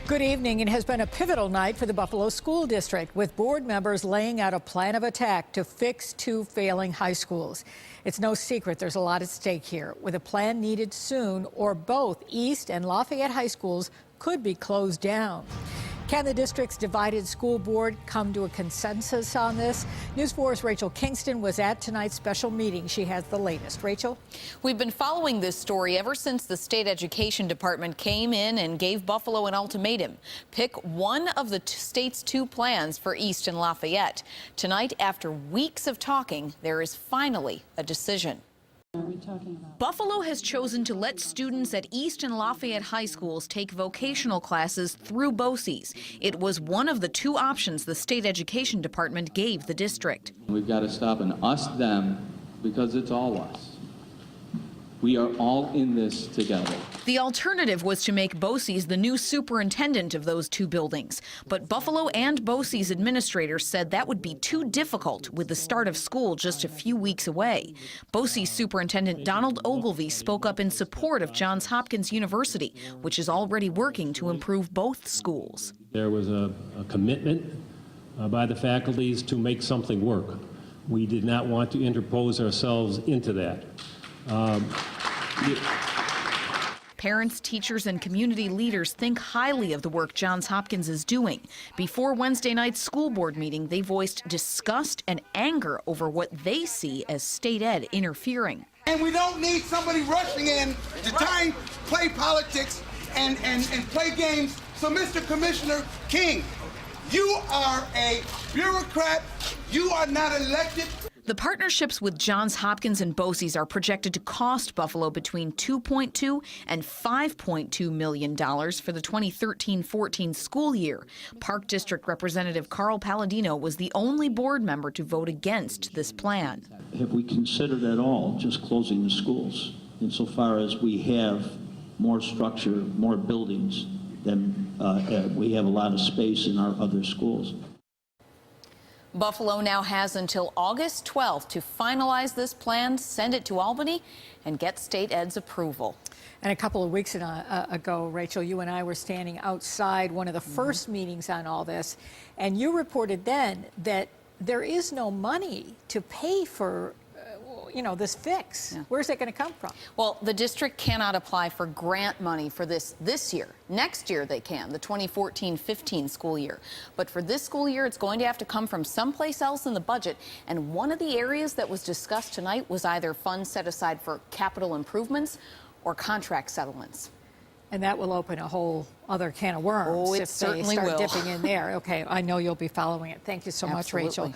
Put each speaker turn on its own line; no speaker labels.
Good evening. It has been a pivotal night for the Buffalo School District, with board members laying out a plan of attack to fix two failing high schools. It's no secret there's a lot at stake here, with a plan needed soon, or both East and Lafayette high schools could be closed down. Can the district's divided school board come to a consensus on this? News 4's Rachel Kingston was at tonight's special meeting. She has the latest. Rachel?
We've been following this story ever since the state education department came in and gave Buffalo an ultimatum. Pick one of the state's two plans for East and Lafayette. Tonight, after weeks of talking, there is finally a decision. Buffalo has chosen to let students at East and Lafayette high schools take vocational classes through BOCES. It was one of the two options the state education department gave the district.
We've got to stop an us-them because it's all us. We are all in this together.
The alternative was to make BOCES the new superintendent of those two buildings. But Buffalo and BOCES administrators said that would be too difficult with the start of school just a few weeks away. BOCES Superintendent Donald Ogilvie spoke up in support of Johns Hopkins University, which is already working to improve both schools.
There was a commitment by the faculties to make something work. We did not want to interpose ourselves into that.
Parents, teachers, and community leaders think highly of the work Johns Hopkins is doing. Before Wednesday night's school board meeting, they voiced disgust and anger over what they see as state ed interfering.
And we don't need somebody rushing in to try and play politics and play games. So, Mr. Commissioner King, you are a bureaucrat. You are not elected.
The partnerships with Johns Hopkins and BOCES are projected to cost Buffalo between $2.2 and $5.2 million for the 2013-14 school year. Park District Representative Carl Palladino was the only board member to vote against this plan.
Have we considered at all just closing the schools, insofar as we have more structure, more buildings, than we have a lot of space in our other schools?
Buffalo now has until August 12th to finalize this plan, send it to Albany, and get state ed's approval.
And a couple of weeks ago, Rachel, you and I were standing outside one of the first meetings on all this, and you reported then that there is no money to pay for this fix. Yeah. Where's that going to come from? Well,
the district cannot apply for grant money for this year. Next year they can, the 2014-15 school year. But for this school year, it's going to have to come from someplace else in the budget. And one of the areas that was discussed tonight was either funds set aside for capital improvements or contract settlements.
And that will open a whole other can of worms
if
certainly
they start
dipping in there. Okay, I know you'll be following it. Thank you so much, Rachel.